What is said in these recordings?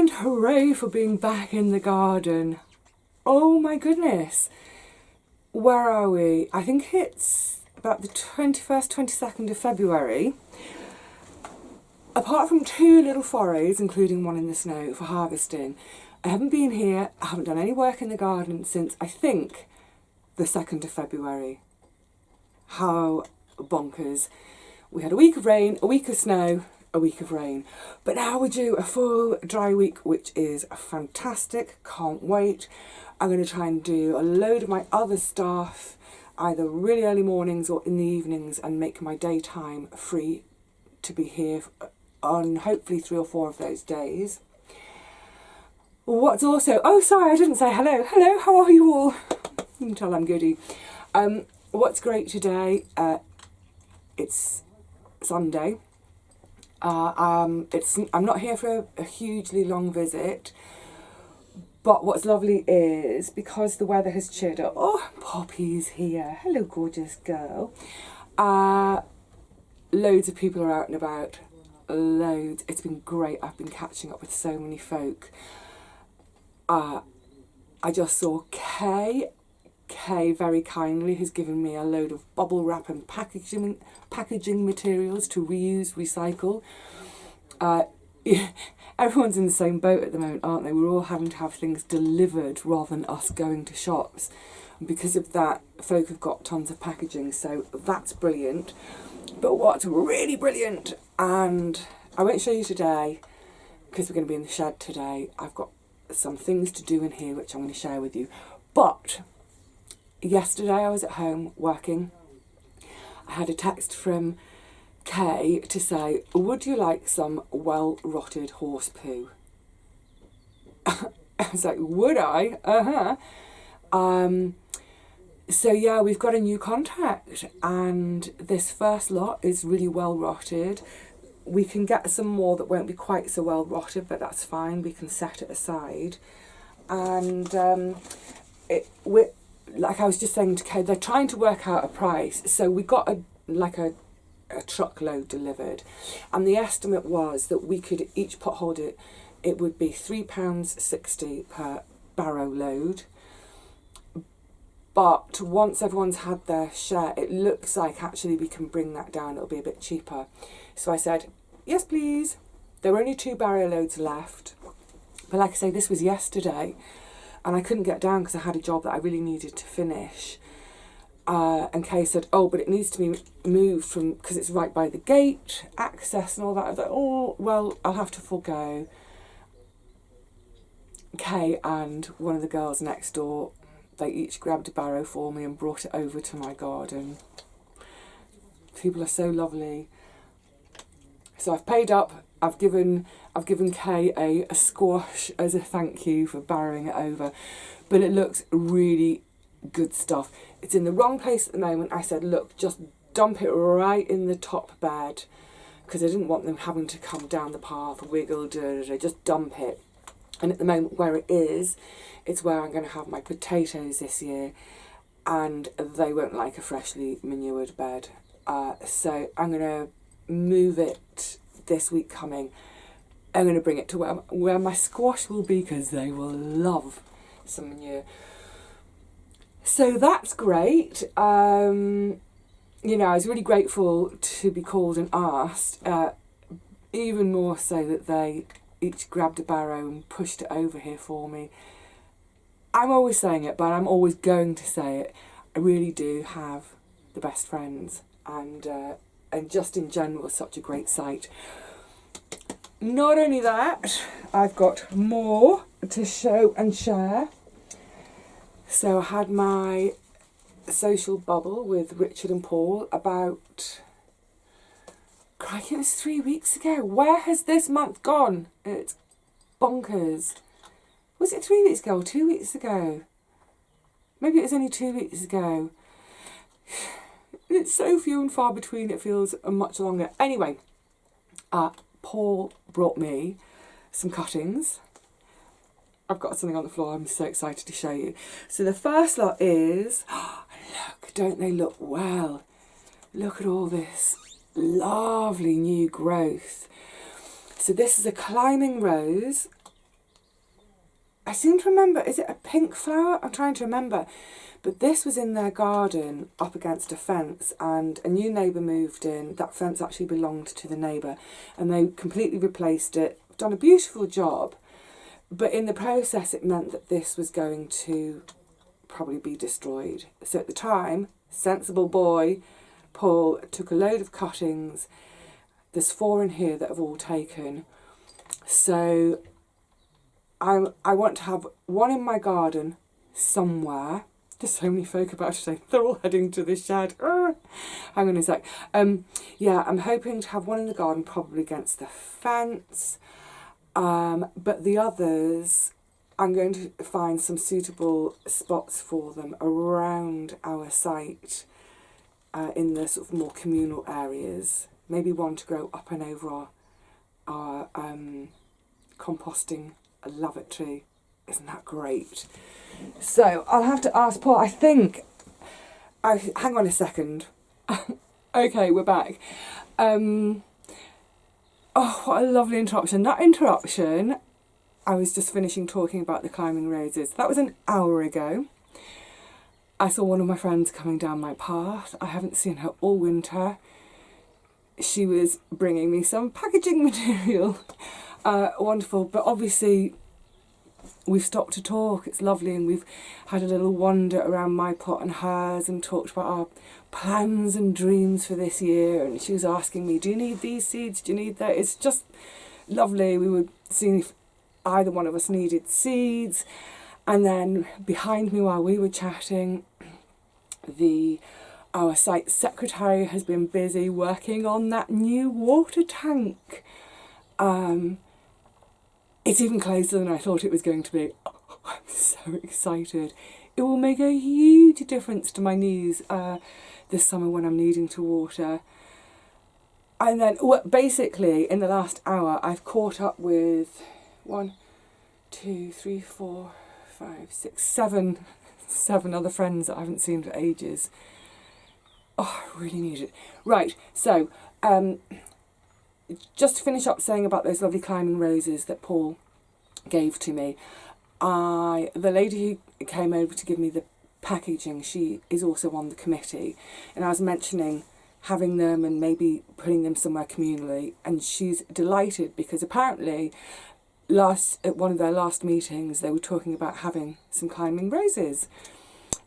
And hooray for being back in the garden. Oh my goodness. Where are we? I think it's about the 21st, 22nd of February. Apart from 2 little forays, including one in the snow for harvesting, I haven't been here, I haven't done any work in the garden since, I think, the 2nd of February. How bonkers. We had a week of rain, a week of snow, a week of rain. But now we're due a full dry week, which is fantastic. Can't wait. I'm going to try and do a load of my other stuff, either really early mornings or in the evenings, and make my daytime free to be here on hopefully 3 or 4 of those days. What's also, oh sorry, I didn't say hello. Hello, how are you all? You can tell I'm goody. What's great today, it's Sunday. I'm not here for a hugely long visit, but what's lovely is, because the weather has cheered up, oh, Poppy's here, hello gorgeous girl, loads of people are out and about, loads, it's been great. I've been catching up with so many folk. I just saw Kay very kindly has given me a load of bubble wrap and packaging materials to reuse, recycle. Everyone's in the same boat at the moment, aren't they? We're all having to have things delivered rather than us going to shops. And because of that, folk have got tons of packaging, so that's brilliant. But what's really brilliant, and I won't show you today because we're going to be in the shed today. I've got some things to do in here which I'm going to share with you. But yesterday I was at home working. I had a text from Kay to say, would you like some well-rotted horse poo? I was like, would I? So yeah, we've got a new contact, and this first lot is really well rotted. We can get some more that won't be quite so well rotted, but that's fine, we can set it aside. And like I was just saying to Kay, they're trying to work out a price. So we got a truckload delivered, and the estimate was that we could each pot hold it would be £3.60 per barrow load. But once everyone's had their share, it looks like actually we can bring that down, it'll be a bit cheaper. So I said, yes please. There were only 2 barrow loads left, but like I say, this was yesterday and I couldn't get down because I had a job that I really needed to finish. And Kay said, oh, but it needs to be moved from, because it's right by the gate, access and all that. I was like, oh, well, I'll have to forego. Kay and one of the girls next door, they each grabbed a barrow for me and brought it over to my garden. People are so lovely. So I've paid up. I've given Kay a squash as a thank you for barrowing it over. But it looks really good stuff. It's in the wrong place at the moment. I said, look, just dump it right in the top bed, because I didn't want them having to come down the path, wiggle, just dump it. And at the moment where it is, it's where I'm going to have my potatoes this year, and they won't like a freshly manured bed. So I'm going to move it this week coming. I'm going to bring it to where my squash will be, because they will love some manure. So that's great. You know, I was really grateful to be called and asked, even more so that they each grabbed a barrow and pushed it over here for me. I'm always saying it, but I'm always going to say it. I really do have the best friends, and just in general, such a great site. Not only that, I've got more to show and share. So I had my social bubble with Richard and Paul about, crikey, it was 3 weeks ago. Where has this month gone? It's bonkers. Was it 3 weeks ago or 2 weeks ago? Maybe it was only 2 weeks ago. It's so few and far between, it feels much longer. Anyway, Paul brought me some cuttings. I've got something on the floor I'm so excited to show you. So the first lot is, look, don't they look well? Look at all this lovely new growth. So this is a climbing rose. I seem to remember, is it a pink flower? I'm trying to remember. But this was in their garden up against a fence, and a new neighbour moved in. That fence actually belonged to the neighbour, and they completely replaced it, done a beautiful job. But in the process, it meant that this was going to probably be destroyed. So at the time, sensible boy Paul took a load of cuttings. There's 4 in here that have all taken. So I want to have one in my garden somewhere. There's so many folk about today. They're all heading to the shed. Hang on a sec. Yeah, I'm hoping to have one in the garden, probably against the fence. But the others, I'm going to find some suitable spots for them around our site, in the sort of more communal areas. Maybe one to grow up and over our composting lavatory. Isn't that great? So I'll have to ask Paul. Hang on a second. Okay, we're back. Oh, what a lovely interruption. That interruption, I was just finishing talking about the climbing roses. That was an hour ago. I saw one of my friends coming down my path. I haven't seen her all winter. She was bringing me some packaging material. Wonderful, but obviously we've stopped to talk. It's lovely, and we've had a little wander around my plot and hers and talked about our plans and dreams for this year. And she was asking me, do you need these seeds? Do you need that? It's just lovely. We were seeing if either one of us needed seeds. And then behind me while we were chatting, our site secretary has been busy working on that new water tank. It's even closer than I thought it was going to be. Oh, I'm so excited. It will make a huge difference to my knees this summer when I'm needing to water. And then, basically, in the last hour, I've caught up with 1, 2, 3, 4, 5, 6, 7 other friends that I haven't seen for ages. Oh, I really need it. Right, so just to finish up saying about those lovely climbing roses that Paul gave to me, the lady who came over to give me the packaging, she is also on the committee, and I was mentioning having them and maybe putting them somewhere communally, and she's delighted because apparently at one of their last meetings they were talking about having some climbing roses.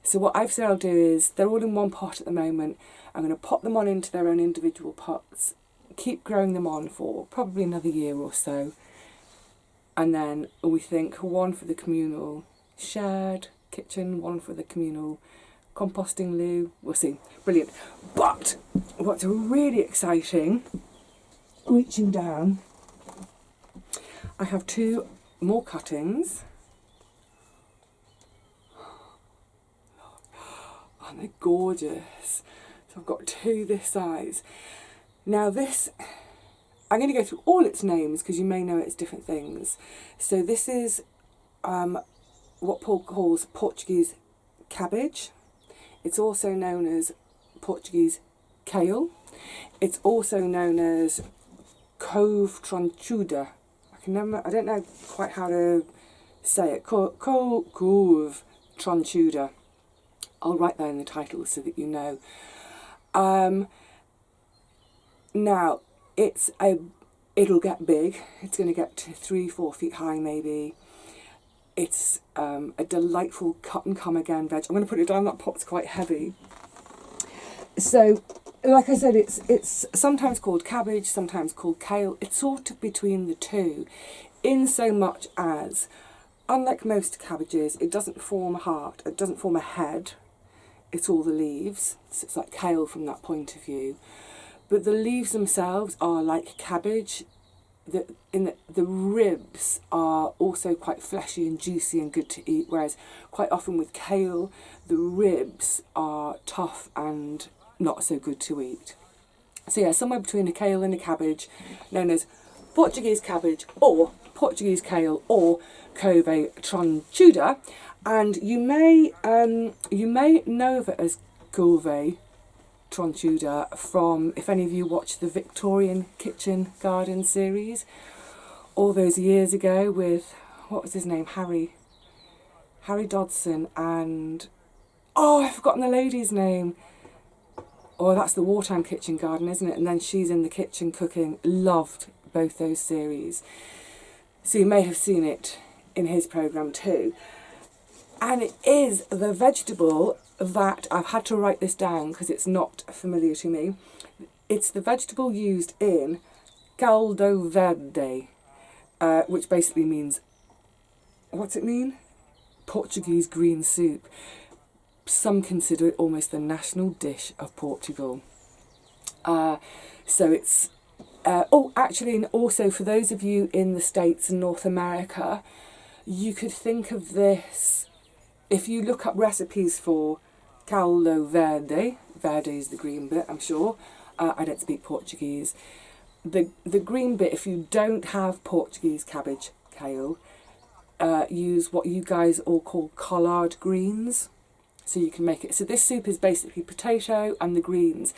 So what I've said I'll do is, they're all in one pot at the moment. I'm going to pot them on into their own individual pots, keep growing them on for probably another year or so, and then we think one for the communal shared kitchen, one for the communal composting loo. We'll see. Brilliant. But what's really exciting, reaching down, I have 2 more cuttings. And they're gorgeous. So I've got 2 this size. Now this, I'm going to go through all its names because you may know it as different things. So this is what Paul calls Portuguese cabbage. It's also known as Portuguese kale. It's also known as Couve Tronchuda. I don't know quite how to say it. Couve Tronchuda. I'll write that in the title so that you know. Now, it'll get big. It's going to get to 3-4 feet high maybe. It's a delightful cut and come again veg. I'm going to put it down, that pot's quite heavy. So, like I said, it's sometimes called cabbage, sometimes called kale. It's sort of between the two, in so much as, unlike most cabbages, it doesn't form a heart, it doesn't form a head. It's all the leaves, so it's like kale from that point of view. But the leaves themselves are like cabbage. The ribs are also quite fleshy and juicy and good to eat, whereas quite often with kale, the ribs are tough and not so good to eat. So yeah, somewhere between a kale and a cabbage, known as Portuguese cabbage or Portuguese kale or Couve Tronchuda. And you may know of it as Couve Tronchuda from, if any of you watched the Victorian Kitchen Garden series all those years ago with, what was his name, Harry Harry Dodson and, oh, I've forgotten the lady's name. Oh, that's the Wartime Kitchen Garden, isn't it? And then She's in the Kitchen Cooking. Loved both those series. So you may have seen it in his programme too. And it is the vegetable that, I've had to write this down because it's not familiar to me. It's the vegetable used in Caldo Verde, which basically means, what's it mean? Portuguese green soup. Some consider it almost the national dish of Portugal. So it's, actually, and also for those of you in the States and North America, you could think of this, if you look up recipes for Caldo Verde, Verde is the green bit, I'm sure, I don't speak Portuguese, the green bit, if you don't have Portuguese cabbage, kale, use what you guys all call collard greens. So you can make it. So this soup is basically potato and the greens.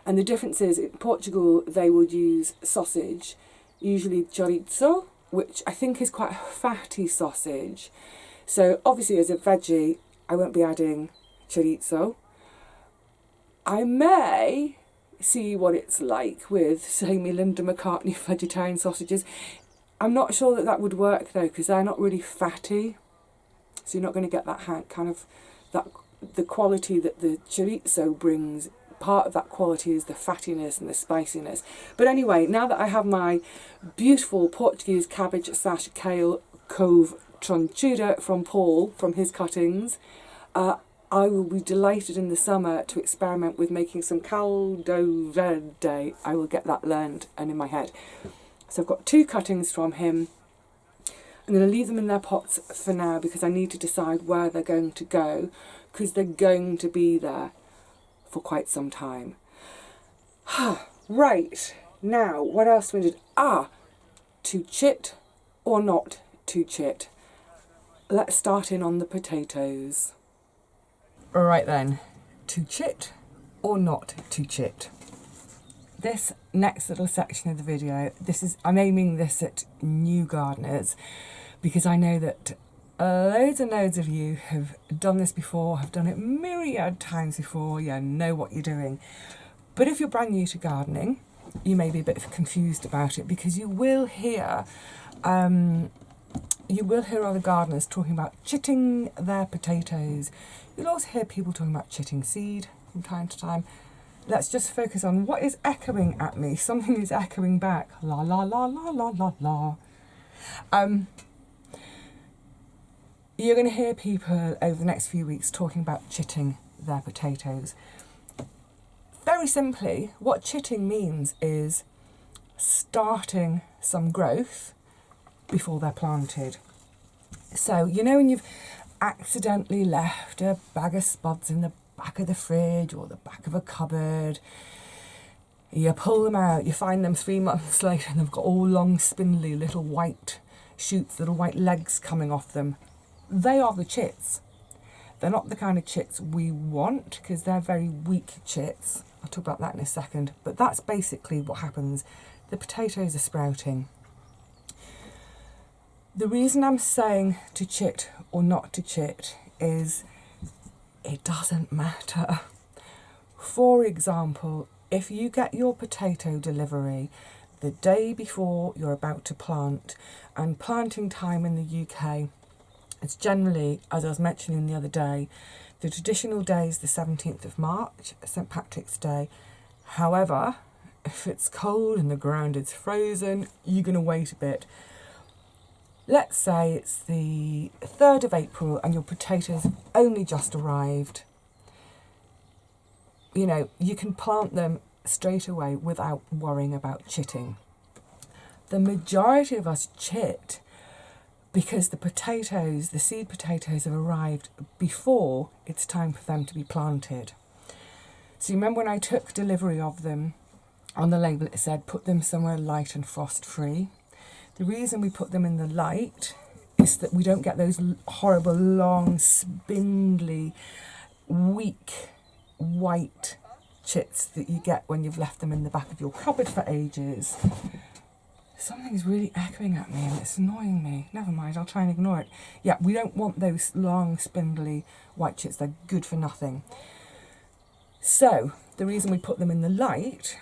And the difference is, in Portugal, they would use sausage, usually chorizo, which I think is quite a fatty sausage. So obviously as a veggie, I won't be adding chorizo. I may see what it's like with, say, me Linda McCartney vegetarian sausages. I'm not sure that that would work though, because they're not really fatty. So you're not going to get that kind of, that the quality that the chorizo brings. Part of that quality is the fattiness and the spiciness. But anyway, now that I have my beautiful Portuguese cabbage / kale Couve Tronchuda from Paul, from his cuttings, I will be delighted in the summer to experiment with making some Caldo Verde. I will get that learned and in my head. So I've got 2 cuttings from him. I'm going to leave them in their pots for now because I need to decide where they're going to go, because they're going to be there for quite some time. Right, now what else do we do? To chit or not to chit. Let's start in on the potatoes. Right then, to chit or not to chit. This next little section of the video, I'm aiming this at new gardeners, because I know that loads and loads of you have done this before, have done it myriad times before, you know what you're doing. But if you're brand new to gardening, you may be a bit confused about it, because you will hear other gardeners talking about chitting their potatoes. You'll also hear people talking about chitting seed from time to time. Let's just focus on what is echoing at me. Something is echoing back. La la la la la la la. You're going to hear people over the next few weeks talking about chitting their potatoes. Very simply, what chitting means is starting some growth before they're planted. So, you know when you've accidentally left a bag of spuds in the back of the fridge or the back of a cupboard, you pull them out, you find them 3 months later and they've got all long spindly little white shoots, little white legs coming off them. They are the chits. They're not the kind of chits we want, because they're very weak chits. I'll talk about that in a second, but that's basically what happens. The potatoes are sprouting. The reason I'm saying to chit or not to chit is it doesn't matter. For example, if you get your potato delivery the day before you're about to plant, and planting time in the UK, it's generally, as I was mentioning the other day, the traditional day is the 17th of March, St. Patrick's Day. However, if it's cold and the ground is frozen, you're going to wait a bit. Let's say it's the 3rd of April and your potatoes have only just arrived. You know, you can plant them straight away without worrying about chitting. The majority of us chit because the potatoes, the seed potatoes, have arrived before it's time for them to be planted. So you remember when I took delivery of them, on the label it said put them somewhere light and frost free. The reason we put them in the light is that we don't get those horrible long spindly weak white chits that you get when you've left them in the back of your cupboard for ages. Something's really echoing at me and it's annoying me. Never mind, I'll try and ignore it. Yeah, we don't want those long, spindly white chits. They're good for nothing. So, the reason we put them in the light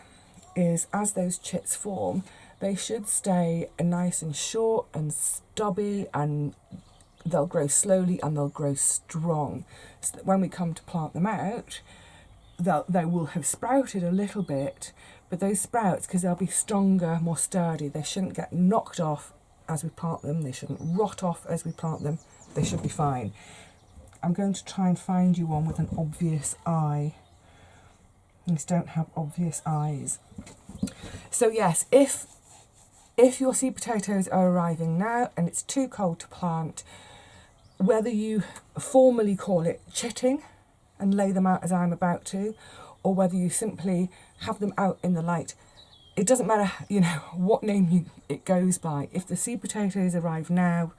is as those chits form, they should stay nice and short and stubby, and they'll grow slowly and they'll grow strong. So that when we come to plant them out, they will have sprouted a little bit, but those sprouts, because they'll be stronger, more sturdy, they shouldn't get knocked off as we plant them. They shouldn't rot off as we plant them. They should be fine. I'm going to try and find you one with an obvious eye. These don't have obvious eyes. So yes, if your seed potatoes are arriving now and it's too cold to plant, whether you formally call it chitting and lay them out as I'm about to, or whether you simply have them out in the light, it doesn't matter, you know, what name it goes by. If the seed potatoes arrive now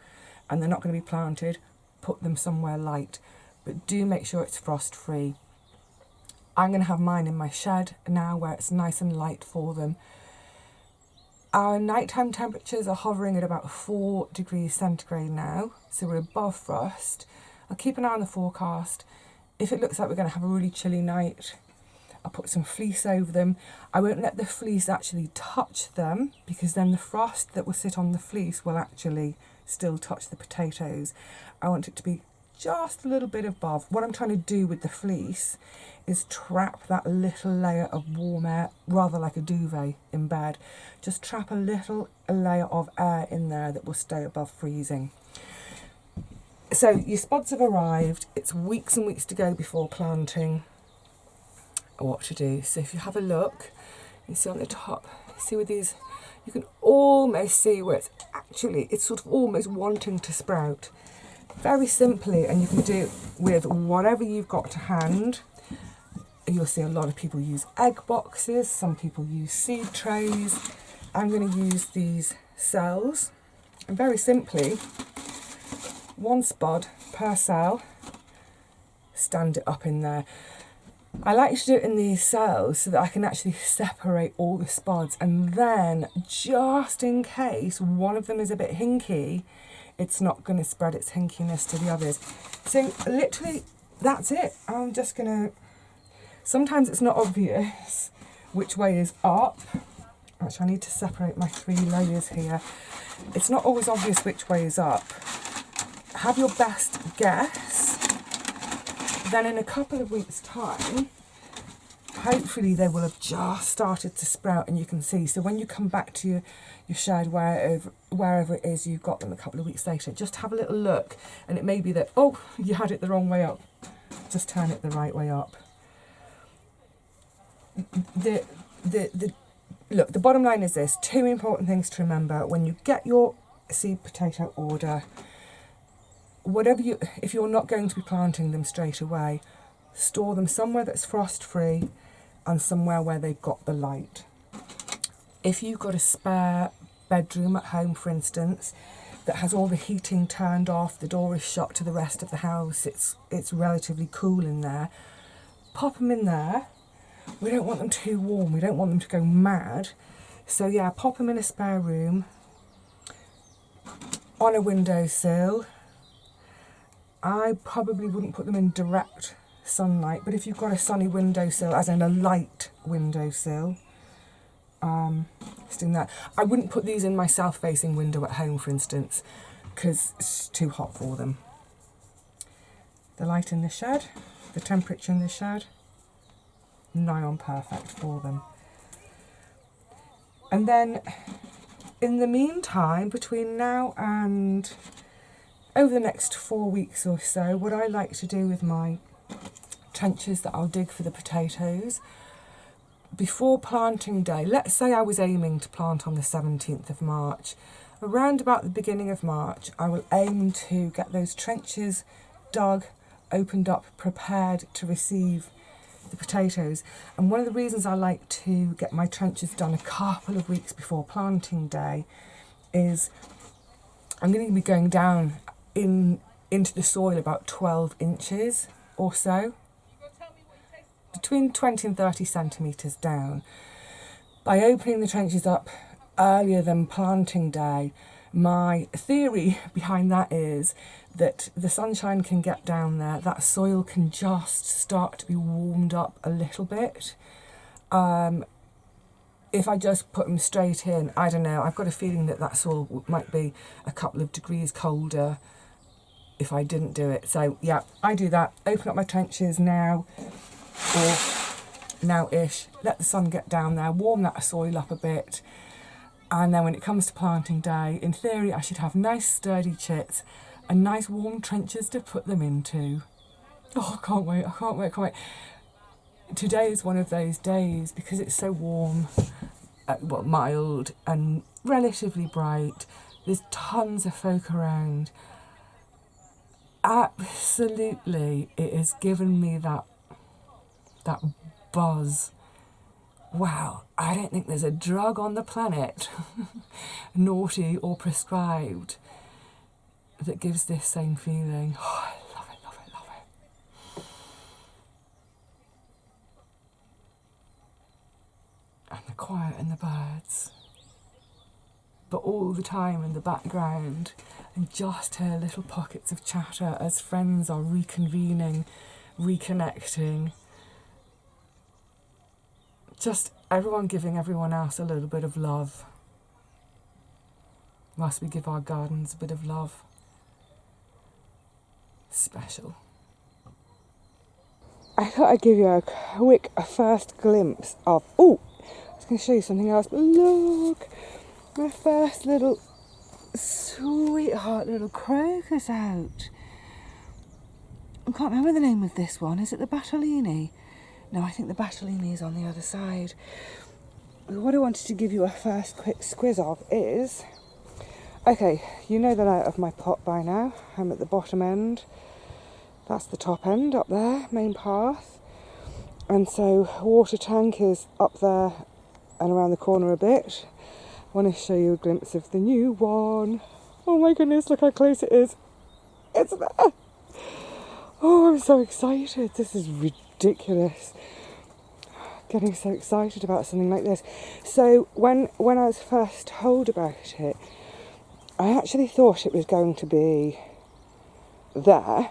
and they're not going to be planted, put them somewhere light, but do make sure it's frost free. I'm going to have mine in my shed now where it's nice and light for them. Our nighttime temperatures are hovering at about 4 degrees centigrade now, so we're above frost. I'll keep an eye on the forecast. If it looks like we're going to have a really chilly night, I'll put some fleece over them. I won't let the fleece actually touch them, because then the frost that will sit on the fleece will actually still touch the potatoes. I want it to be just a little bit above. What I'm trying to do with the fleece is trap that little layer of warm air, rather like a duvet in bed. Just trap a little layer of air in there that will stay above freezing. So your spuds have arrived. It's weeks and weeks to go before planting. What to do. So if you have a look, you see on the top, see with these, you can almost see where it's sort of almost wanting to sprout. Very simply, and you can do it with whatever you've got to hand. You'll see a lot of people use egg boxes, some people use seed trays. I'm going to use these cells, and very simply, one spud per cell, stand it up in there. I like to do it in these cells so that I can actually separate all the spuds, and then just in case one of them is a bit hinky, it's not going to spread its hinkiness to the others. So literally that's it. I'm just going to, sometimes it's not obvious which way is up. Actually, I need to separate my 3 layers here. It's not always obvious which way is up. Have your best guess. Then in a couple of weeks' time, hopefully they will have just started to sprout and you can see. So when you come back to your shed, wherever it is, you've got them a couple of weeks later, just have a little look, and it may be that, oh, you had it the wrong way up. Just turn it the right way up. Look, the bottom line is this. 2 important things to remember when you get your seed potato order. If you're not going to be planting them straight away, store them somewhere that's frost free and somewhere where they've got the light. If you've got a spare bedroom at home, for instance, that has all the heating turned off, the door is shut to the rest of the house, it's relatively cool in there, pop them in there. We don't want them too warm, we don't want them to go mad. So yeah, pop them in a spare room, on a windowsill. I probably wouldn't put them in direct sunlight, but if you've got a sunny windowsill, as in a light windowsill, just doing that. I wouldn't put these in my south-facing window at home, for instance, because it's too hot for them. The light in the shed, the temperature in the shed, nigh on perfect for them. And then, in the meantime, between now and over the next 4 weeks or so, what I like to do with my trenches that I'll dig for the potatoes, before planting day, let's say I was aiming to plant on the 17th of March, around about the beginning of March, I will aim to get those trenches dug, opened up, prepared to receive the potatoes. And one of the reasons I like to get my trenches done a couple of weeks before planting day is I'm going to be going down into the soil about 12 inches or so, between 20 and 30 centimetres down. By opening the trenches up earlier than planting day. My theory behind that is that the sunshine can get down there, that soil can just start to be warmed up a little bit. If I just put them straight in, I don't know, I've got a feeling that that soil might be a couple of degrees colder if I didn't do it. So yeah, I do that. Open up my trenches now, or now-ish, let the sun get down there, warm that soil up a bit, and then when it comes to planting day, in theory I should have nice sturdy chits and nice warm trenches to put them into. Oh, I can't wait, I can't wait, I can't wait. Today is one of those days because it's so warm, well, mild and relatively bright. There's tons of folk around. Absolutely, it has given me that buzz. Wow, I don't think there's a drug on the planet, naughty or prescribed, that gives this same feeling. Oh, I love it, love it, love it. And the quiet and the birds, but all the time in the background, and just hear little pockets of chatter as friends are reconvening, reconnecting. Just everyone giving everyone else a little bit of love. Whilst we give our gardens a bit of love. Special. I thought I'd give you a quick first glimpse of... Oh, I was going to show you something else, but look! My first little sweetheart little crocus out. I can't remember the name of this one. Is it the Battolini? No, I think the Battolini is on the other side. What I wanted to give you a first quick squiz of is... Okay, you know the layout of my pot by now. I'm at the bottom end. That's the top end up there, main path. And so water tank is up there and around the corner a bit. I want to show you a glimpse of the new one. Oh my goodness, look how close it is. It's there. Oh, I'm so excited. This is ridiculous. Getting so excited about something like this. So when I was first told about it, I actually thought it was going to be there.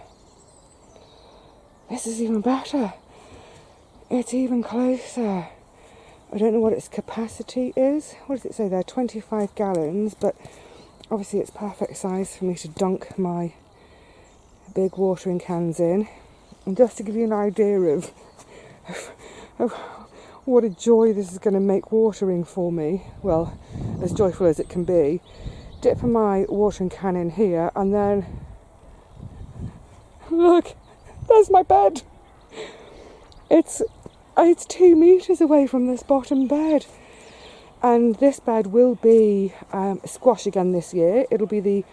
This is even better. It's even closer. I don't know what its capacity is. What does it say there? 25 gallons, but obviously it's perfect size for me to dunk my big watering cans in. And just to give you an idea of what a joy this is going to make watering for me, well, as joyful as it can be, dip my watering can in here and then, look, there's my bed. It's 2 metres away from this bottom bed. And this bed will be squash again this year. It'll be the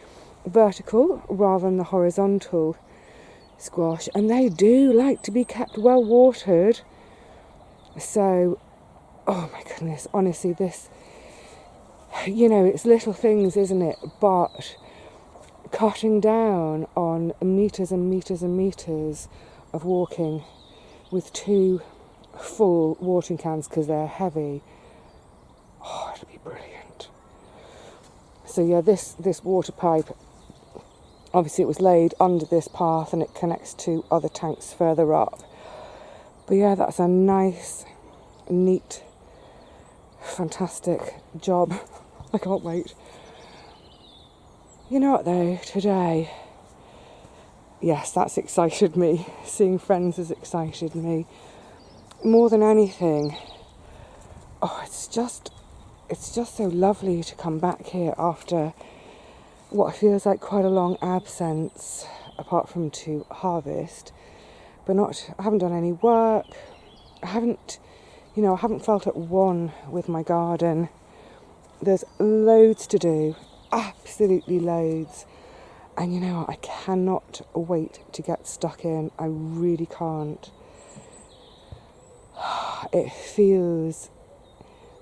vertical rather than the horizontal squash. And they do like to be kept well watered. So, oh my goodness, honestly, this, you know, it's little things, isn't it? But cutting down on metres and metres and metres of walking with 2 full watering cans because they're heavy. Oh, it'll be brilliant. So yeah, this water pipe, obviously it was laid under this path and it connects to other tanks further up. But yeah, that's a nice, neat, fantastic job. I can't wait. You know what though, today, yes, that's excited me. Seeing friends has excited me. More than anything, oh, it's just so lovely to come back here after what feels like quite a long absence, apart from to harvest. But I haven't done any work. I haven't felt at one with my garden. There's loads to do, absolutely loads. And you know what, I cannot wait to get stuck in. I really can't. It feels,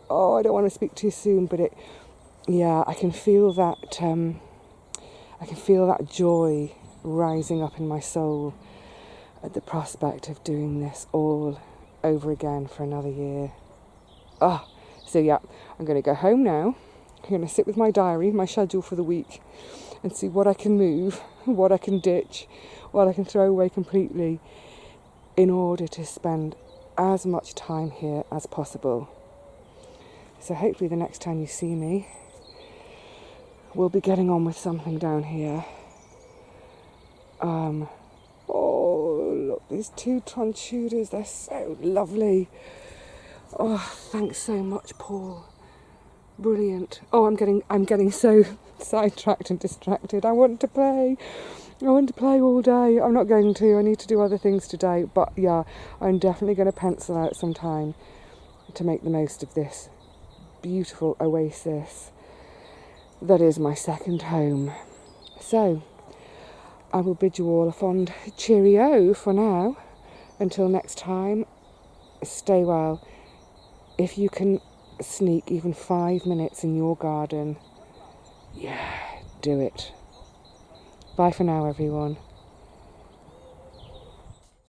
I don't want to speak too soon, but I can feel that joy rising up in my soul at the prospect of doing this all over again for another year. So yeah, I'm going to go home now, I'm going to sit with my diary, my schedule for the week, and see what I can move, what I can ditch, what I can throw away completely in order to spend as much time here as possible. So hopefully the next time you see me, we'll be getting on with something down here. Oh, look, these 2 Tronchudas, they're so lovely. Oh, thanks so much, Paul. Brilliant. Oh, I'm getting so sidetracked and distracted. I want to play all day. I'm not going to. I need to do other things today. But yeah, I'm definitely going to pencil out some time to make the most of this beautiful oasis that is my second home. So, I will bid you all a fond cheerio for now. Until next time, stay well. If you can sneak even 5 minutes in your garden, yeah, do it. Bye for now, everyone.